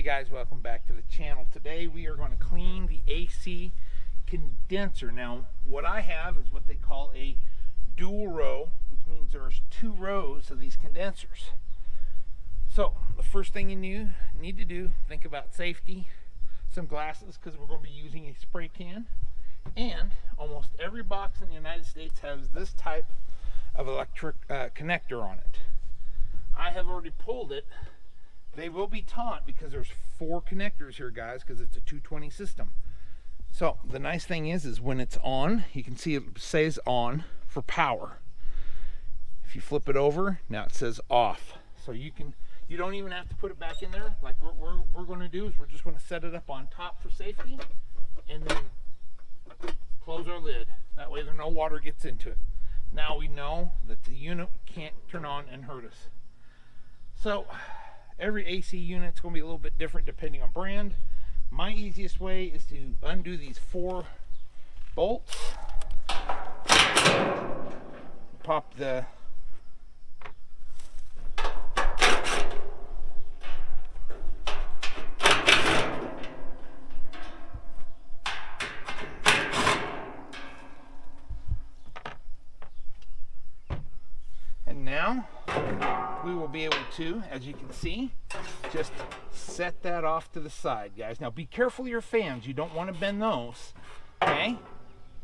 guys, welcome back to the channel. Today we are going to clean the AC condenser. Now what I have is what they call a dual row, which means there's two rows of these condensers. So the first thing you need to do, think about safety, some glasses because we're going to be using a spray can, and almost every box in the United States has this type of electric connector on it. I have already pulled it. They will be taut because there's 4 connectors here, guys, because it's a 220 system. So the nice thing is when it's on, you can see it says on for power. If you flip it over, now it says off. So you don't even have to put it back in there. Like we're going to do is we're just going to set it up on top for safety, and then close our lid. That way no water gets into it. Now we know that the unit can't turn on and hurt us. So every AC unit is going to be a little bit different depending on brand. My easiest way is to undo these 4 bolts, pop the and now we will be able to, as you can see, just set that off to the side, guys. Now be careful of your fans. You don't want to bend those, okay?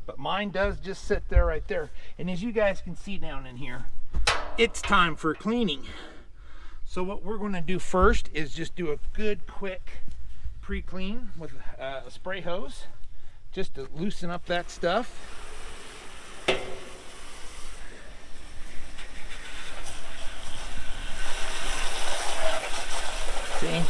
But mine does just sit there right there. And as you guys can see down in here, it's time for cleaning. So what we're going to do first is just do a good quick pre-clean with a spray hose, just to loosen up that stuff. See?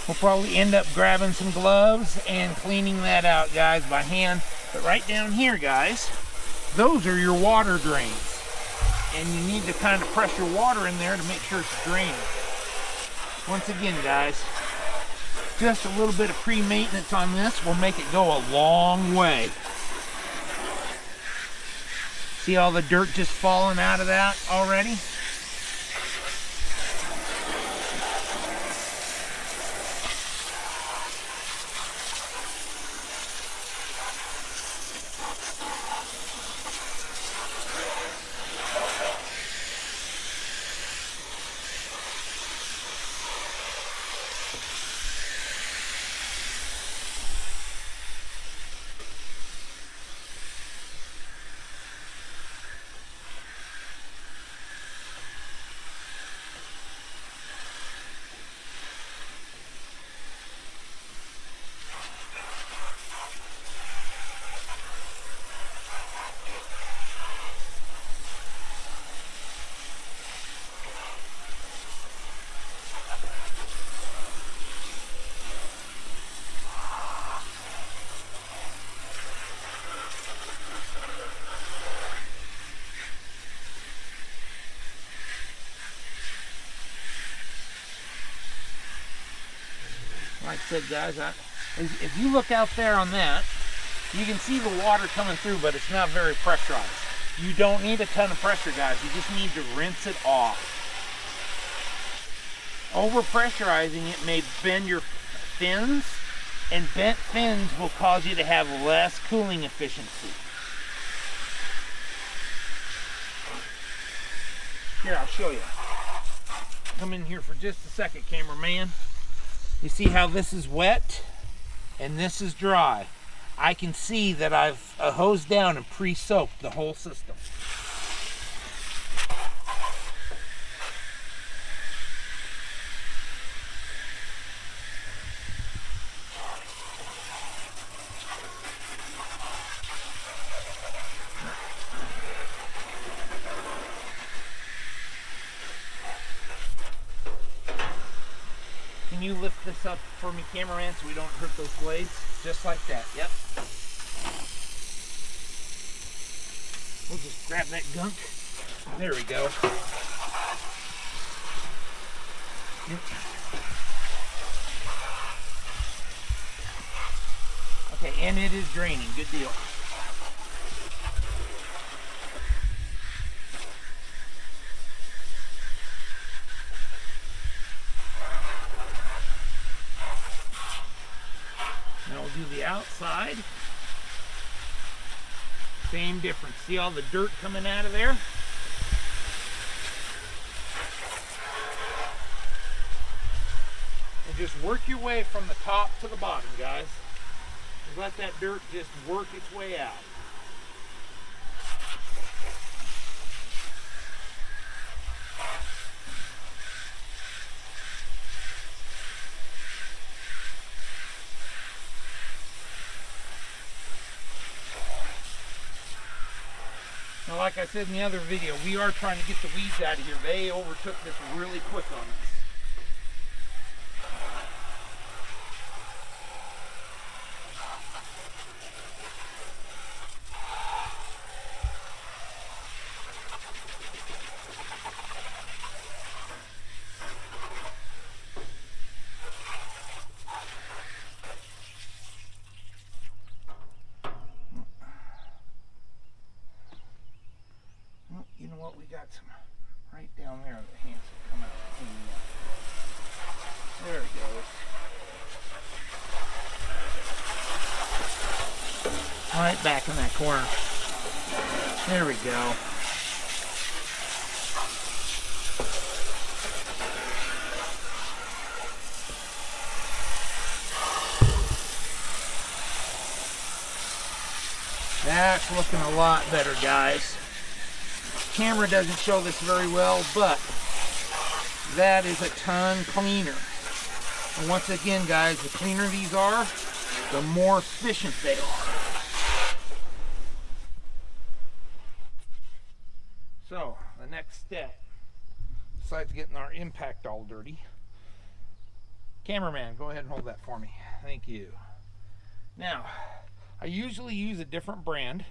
We'll probably end up grabbing some gloves and cleaning that out, guys, by hand. But right down here, guys, those are your water drains. And you need to kind of pressure water in there to make sure it's draining. Once again, guys, just a little bit of pre-maintenance on this will make it go a long way. See all the dirt just falling out of that already? Like I said, guys, if you look out there on that, you can see the water coming through, but it's not very pressurized. You don't need a ton of pressure, guys. You just need to rinse it off. Over pressurizing it may bend your fins, and bent fins will cause you to have less cooling efficiency. Here, I'll show you. Come in here for just a second, cameraman. You see how this is wet and this is dry. I can see that I've hosed down and pre-soaked the whole system. Can you lift this up for me, cameraman, so we don't hurt those blades? Just like that, yep. We'll just grab that gunk. There we go. Okay, and it is draining. Good deal. We'll do the outside. Same difference. See all the dirt coming out of there? And just work your way from the top to the bottom, guys. Just let that dirt just work its way out. Now, like I said in the other video, we are trying to get the weeds out of here. They overtook this really quick on us. You know what? We got some right down there. The hands will come out clean. There it goes. Right back in that corner. There we go. That's looking a lot better, guys. Camera doesn't show this very well, but that is a ton cleaner. And once again, guys, the cleaner these are, the more efficient they are. So the next step, besides getting our impact all dirty, cameraman, go ahead and hold that for me. Thank you. Now, I usually use a different brand,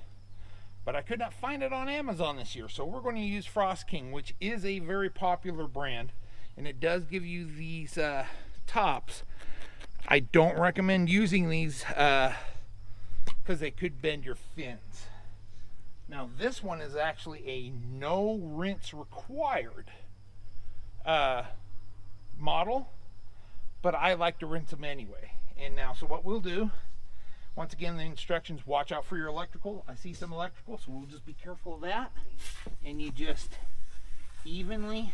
but I could not find it on Amazon this year, so we're going to use Frost King, which is a very popular brand, and it does give you these tops. I don't recommend using these because they could bend your fins. Now this one is actually a no rinse required model, but I like to rinse them anyway. And now, so what we'll do, once again, the instructions, watch out for your electrical. I see some electrical, so we'll just be careful of that. And you just evenly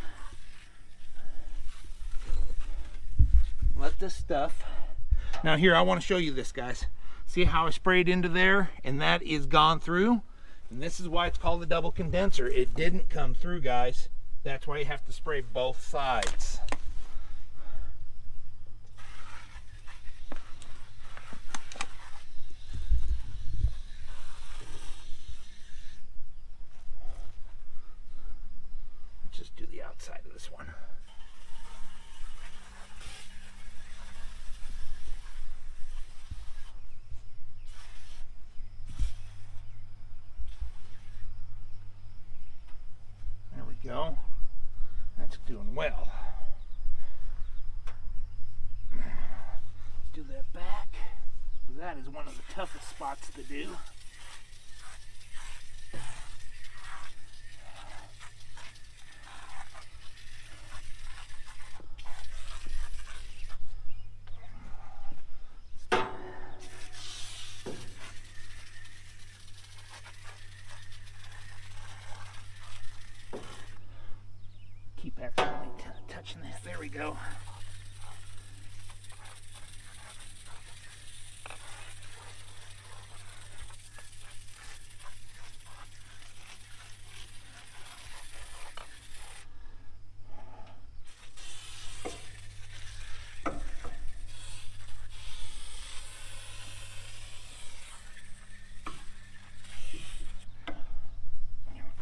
let this stuff. Now here, I want to show you this, guys. See how I sprayed into there? And that is gone through. And this is why it's called the double condenser. It didn't come through, guys. That's why you have to spray both sides. Just do the outside of this one. There we go. That's doing well. Let's do that back. That is one of the toughest spots to do. Keep accidentally touching this. There we go.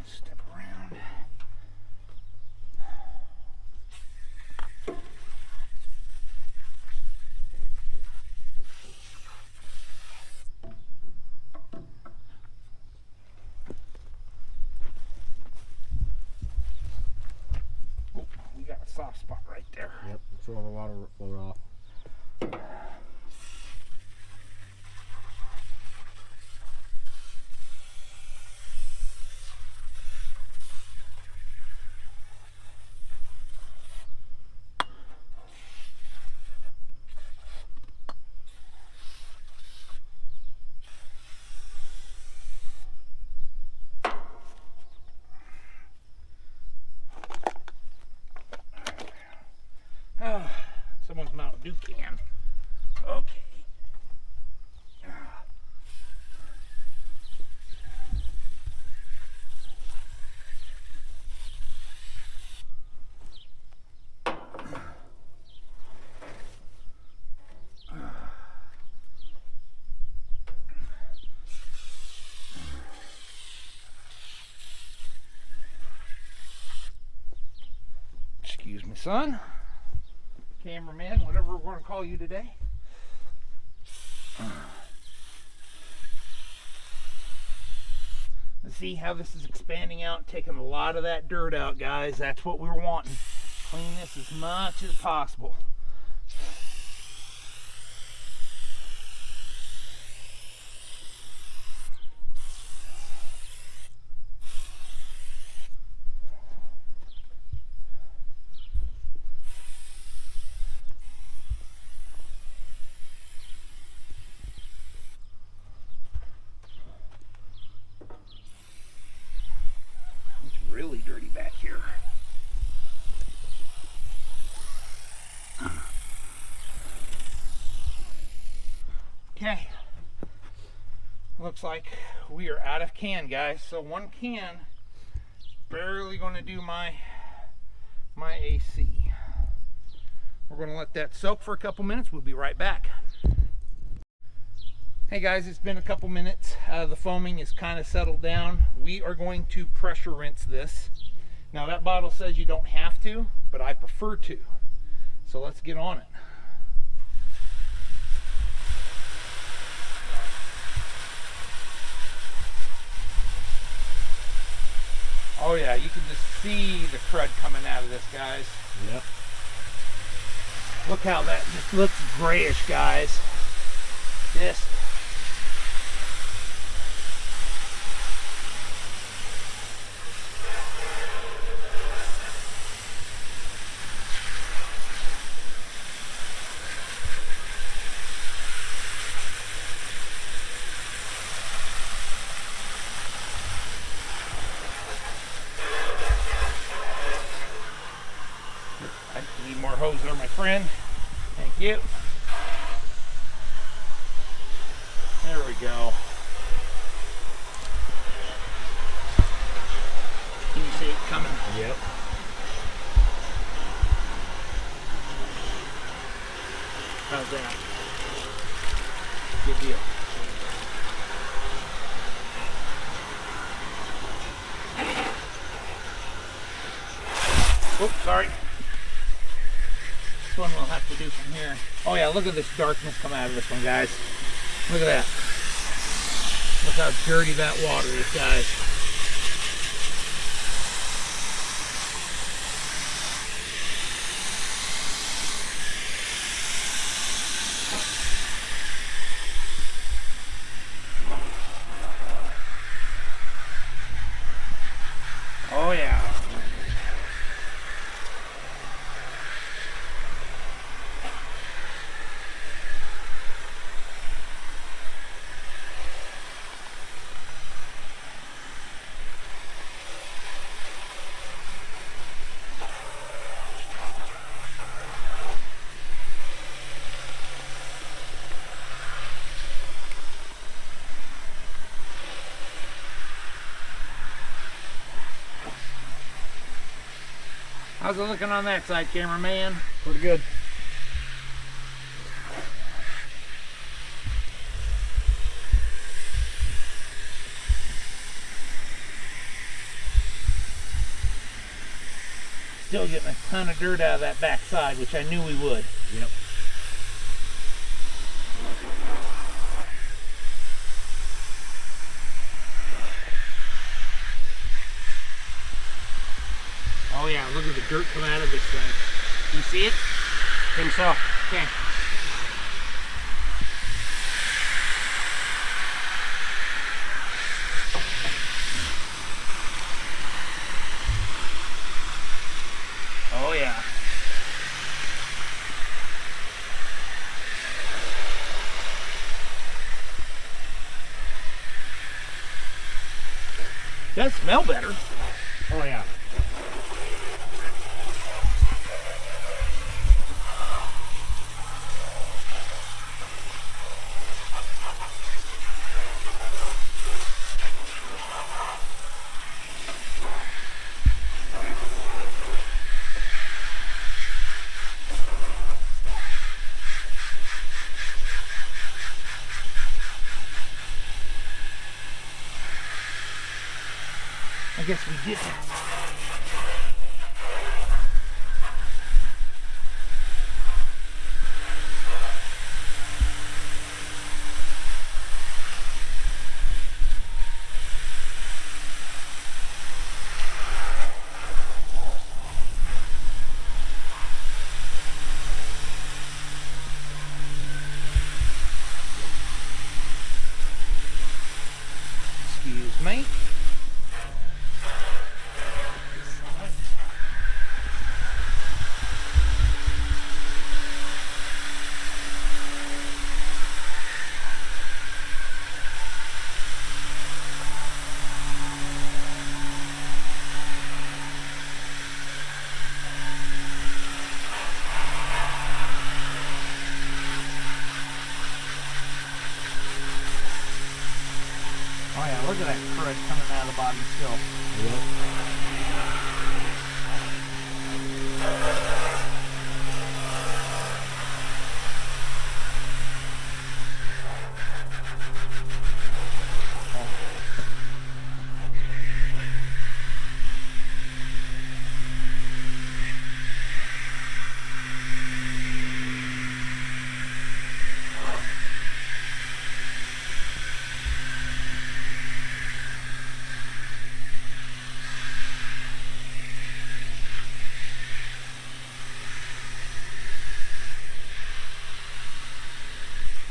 Step around. Okay. Excuse me, son. Cameraman, whatever we're going to call you today. See how this is expanding out, taking a lot of that dirt out, guys. That's what we're wanting. Clean this as much as possible. Really dirty back here. Okay, looks like we are out of can, guys. So one can barely going to do my AC. We're going to let that soak for a couple minutes. We'll be right back. Hey guys, it's been a couple minutes. The foaming is kind of settled down. We are going to pressure rinse this. Now that bottle says you don't have to, but I prefer to. So let's get on it. Oh yeah, you can just see the crud coming out of this, guys. Yep. Look how that just looks grayish, guys. Just I need more hose there, my friend. Thank you. There we go. Can you see it coming? Yep. How's that? Good deal. Oops, sorry. This one we'll have to do from here. Oh yeah, look at this darkness come out of this one, guys. Look at that. Look how dirty that water is, guys. Oh yeah. How's it looking on that side, cameraman? Pretty good. Still getting a ton of dirt out of that back side, which I knew we would. Yep. Oh yeah, look at the dirt coming out of this thing. Do you see it? Think so. Okay. Oh yeah. Does smell better. Oh yeah. guess we did. Excuse me. Oh yeah, look at that crud coming out of the bottom still.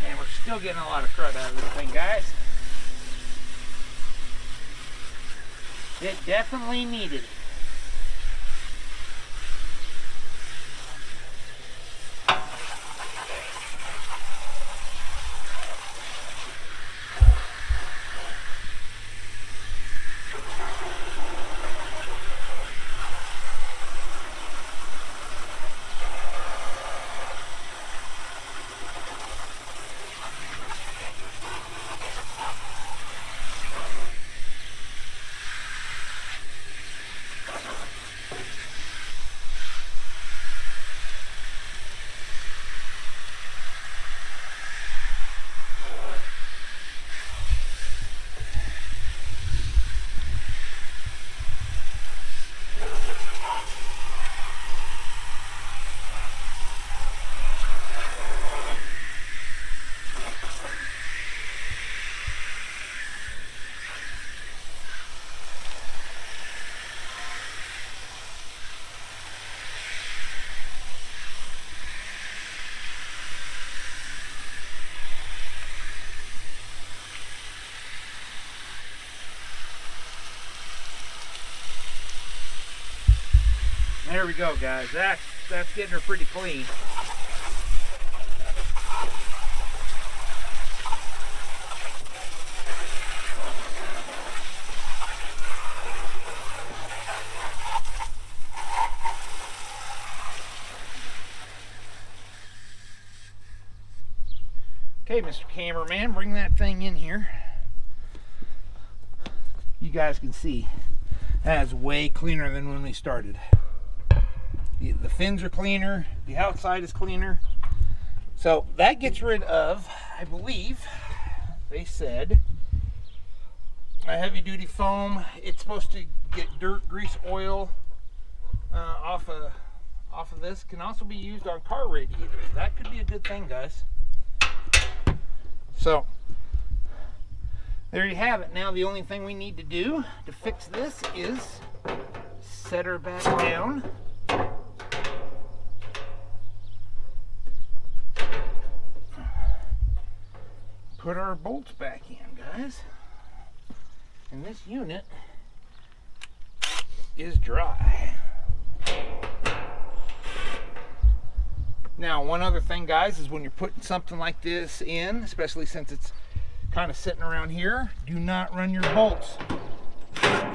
And we're still getting a lot of crud out of this thing, guys. It definitely needed it. There we go, guys. That's getting her pretty clean. Okay, Mr. Cameraman, bring that thing in here. You guys can see that's way cleaner than when we started. The fins are cleaner, the outside is cleaner. So that gets rid of, I believe, they said, a heavy duty foam. It's supposed to get dirt, grease, oil off of this. Can also be used on car radiators. That could be a good thing, guys. So there you have it. Now the only thing we need to do to fix this is set her back down. Put our bolts back in, guys. And this unit is dry. Now, one other thing, guys, is when you're putting something like this in, especially since it's kind of sitting around here, do not run your bolts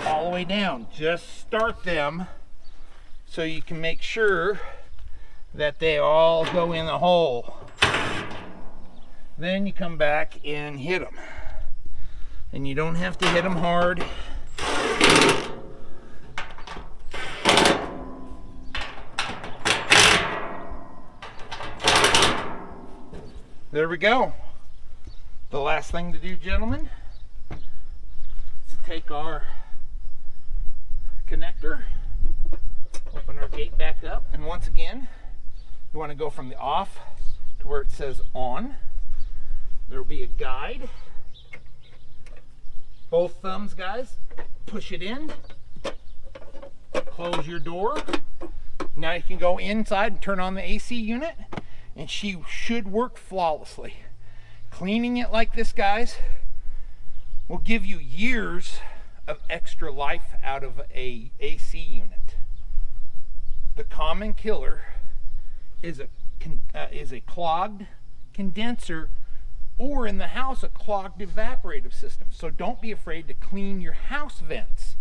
all the way down. Just start them so you can make sure that they all go in the hole. Then you come back and hit them. And you don't have to hit them hard. There we go. The last thing to do, gentlemen, is to take our connector. Open our gate back up, and once again, you want to go from the off to where it says on. There will be a guide. Both thumbs, guys, push it in. Close your door. Now you can go inside and turn on the AC unit, and she should work flawlessly. Cleaning it like this, guys, will give you years of extra life out of a AC unit. The common killer is a clogged condenser, or in the house, a clogged evaporative system. So don't be afraid to clean your house vents.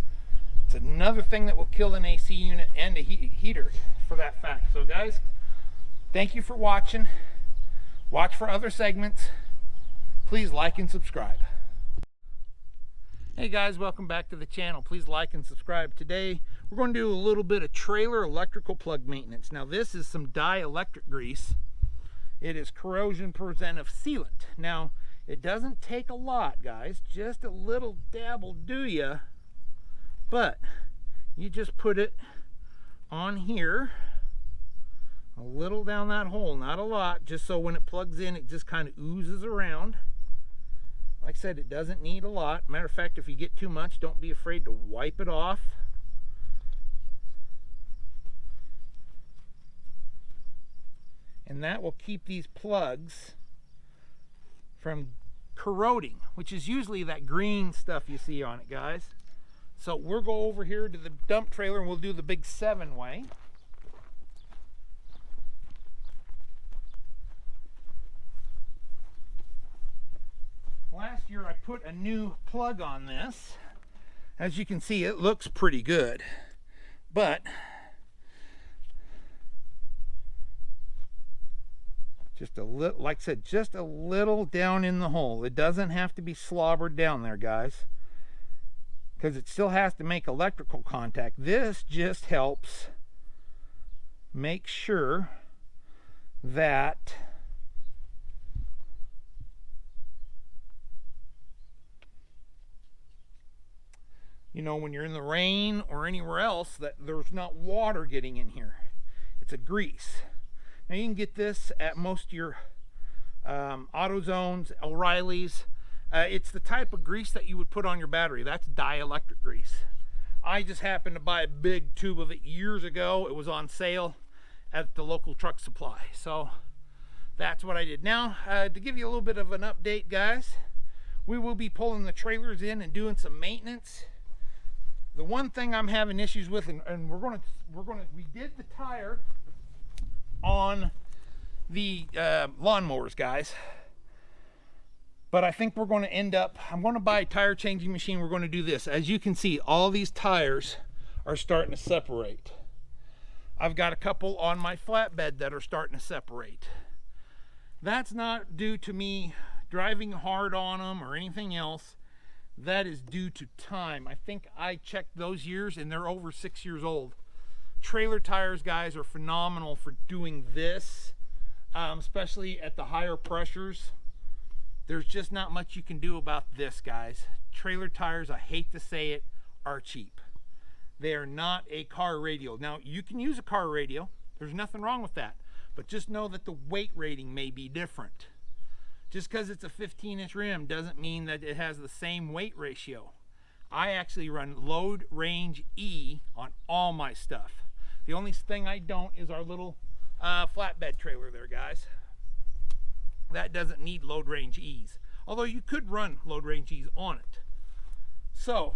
It's another thing that will kill an AC unit and a heater for that fact. So guys, thank you for watching. Watch for other segments. Please like and subscribe. Hey guys, welcome back to the channel. Please like and subscribe. Today we're going to do a little bit of trailer electrical plug maintenance. Now this is some dielectric grease. It is corrosion preventive sealant. Now it doesn't take a lot, guys, just a little dab will do ya. But you just put it on here, a little down that hole, not a lot, just so when it plugs in, it just kind of oozes around. Like I said, it doesn't need a lot. Matter of fact, if you get too much, don't be afraid to wipe it off. And that will keep these plugs from corroding, which is usually that green stuff you see on it, guys. So we'll go over here to the dump trailer and we'll do the big 7-way. Last year I put a new plug on this. As you can see, it looks pretty good, but just a little, like I said, just a little down in the hole. It doesn't have to be slobbered down there, guys, because it still has to make electrical contact. This just helps make sure that you know, when you're in the rain or anywhere else, that there's not water getting in here. It's a grease. Now you can get this at most of your AutoZones, O'Reilly's. It's the type of grease that you would put on your battery. That's dielectric grease. I just happened to buy a big tube of it years ago. It was on sale at the local truck supply. So that's what I did. Now, to give you a little bit of an update, guys, we will be pulling the trailers in and doing some maintenance. The one thing I'm having issues with, and we did the tire on the lawnmowers, guys. But I think we're going to end up, I'm going to buy a tire changing machine. We're going to do this. As you can see, all these tires are starting to separate. I've got a couple on my flatbed that are starting to separate. That's not due to me driving hard on them or anything else. That is due to time. I think I checked those years and they're over 6 years old. Trailer tires, guys, are phenomenal for doing this, especially at the higher pressures. There's just not much you can do about this, guys. Trailer tires, I hate to say it, are cheap. They are not a car radio. Now, you can use a car radio. There's nothing wrong with that. But just know that the weight rating may be different. Just because it's a 15-inch rim doesn't mean that it has the same weight ratio. I actually run load range E on all my stuff. The only thing I don't is our little flatbed trailer there, guys. That doesn't need load range E's, although you could run load range E's on it. So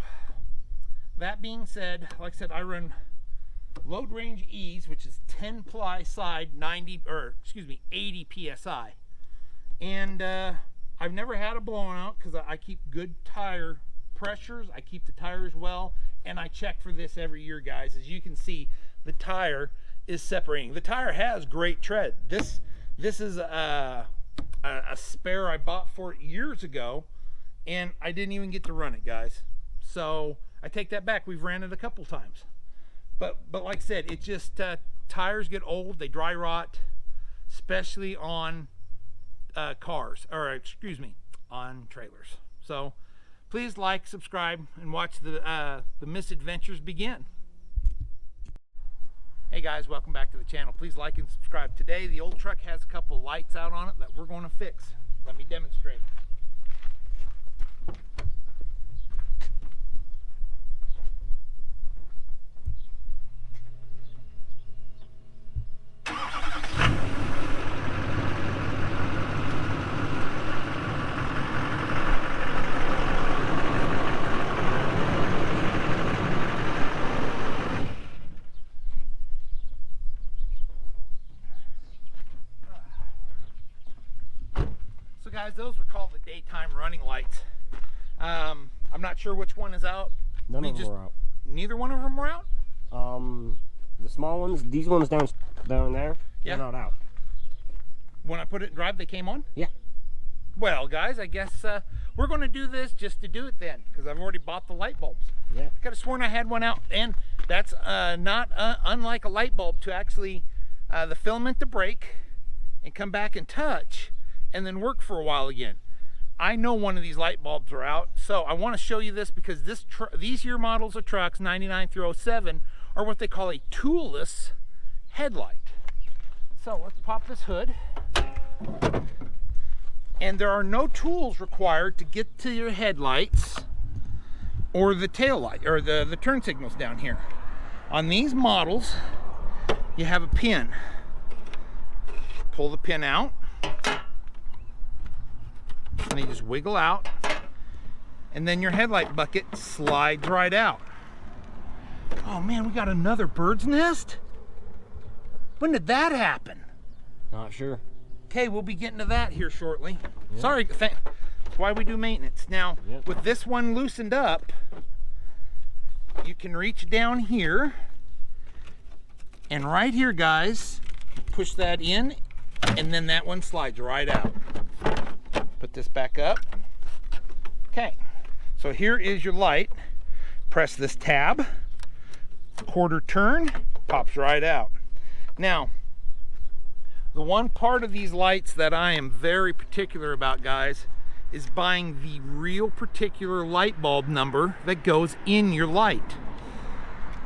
that being said, like I said, I run load range E's, which is 10 ply side, 80 psi, and I've never had a blowout because I keep good tire pressures. I keep the tires well, and I check for this every year, guys. As you can see, the tire is separating. The tire has great tread. This is a spare I bought for it years ago, and I didn't even get to run it, guys. So I take that back. We've ran it a couple times, but like I said, it just tires get old, they dry rot, especially on cars, or excuse me, on trailers. So please like, subscribe, and watch the misadventures begin. Hey guys, welcome back to the channel. Please like and subscribe. Today the old truck has a couple lights out on it that we're going to fix. Let me demonstrate. So guys, those were called the daytime running lights. I'm not sure which one is out. None of them are out. Neither one of them were out? The small ones, these ones down there, Yeah. they're not out. When I put it in drive, they came on? Yeah. Well, guys, I guess we're going to do this just to do it then, because I've already bought the light bulbs. Yeah. I could have sworn I had one out, and that's not unlike a light bulb to actually the filament to break and come back and touch and then work for a while again. I know one of these light bulbs are out, so I want to show you this because these here models of trucks, 99 through 07, are what they call a toolless headlight. So let's pop this hood. And there are no tools required to get to your headlights or the tail light or the turn signals down here. On these models, you have a pin. Pull the pin out, and they just wiggle out, and then your headlight bucket slides right out. Oh man, we got another bird's nest? When did that happen? Not sure. Okay, we'll be getting to that here shortly. Yeah. Sorry, that's why we do maintenance. Now, Yep. with this one loosened up, you can reach down here, and right here, guys, push that in, and then that one slides right out. Put this back up. Okay, so here is your light. Press this tab, quarter turn, pops right out. Now, the one part of these lights that I am very particular about, guys, is buying the real particular light bulb number that goes in your light.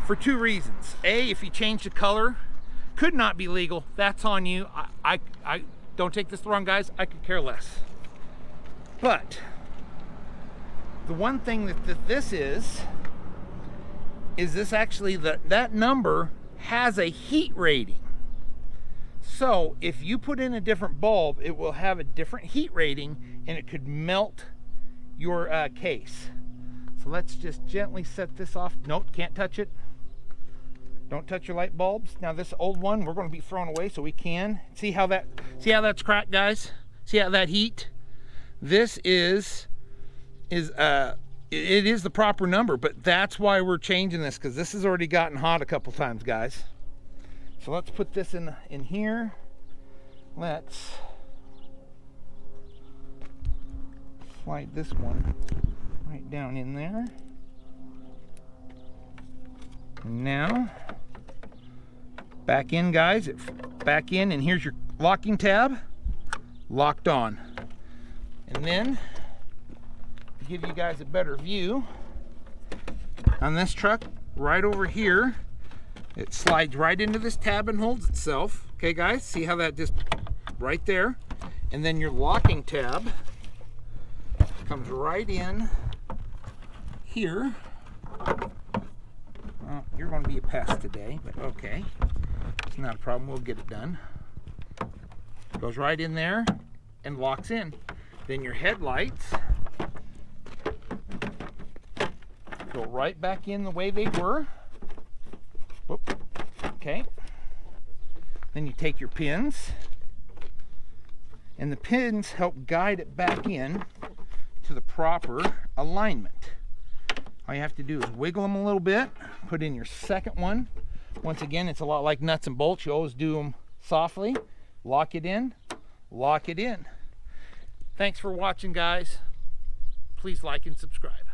For two reasons. A, if you change the color, could not be legal. That's on you. I don't take this the wrong, guys. I could care less. But the one thing that this is this actually that number has a heat rating. So if you put in a different bulb, it will have a different heat rating and it could melt your case. So let's just gently set this off. Nope, can't touch it. Don't touch your light bulbs. Now this old one we're going to be throwing away so we can. See how that's cracked, guys? See how that heat? This it is the proper number, but that's why we're changing this, because this has already gotten hot a couple times, guys. So let's put this in here. Let's slide this one right down in there. And now back in, guys. Back in, and here's your locking tab. Locked on. And then to give you guys a better view on this truck, right over here, it slides right into this tab and holds itself. Okay, guys, see how that just right there? And then your locking tab comes right in here. Well, you're going to be a pest today, but okay. It's not a problem. We'll get it done. Goes right in there and locks in. Then your headlights go right back in the way they were. Whoop. Okay. Then you take your pins, and the pins help guide it back in to the proper alignment. All you have to do is wiggle them a little bit, put in your second one. Once again, it's a lot like nuts and bolts. You always do them softly. Lock it in, lock it in. Thanks for watching, guys. Please like and subscribe.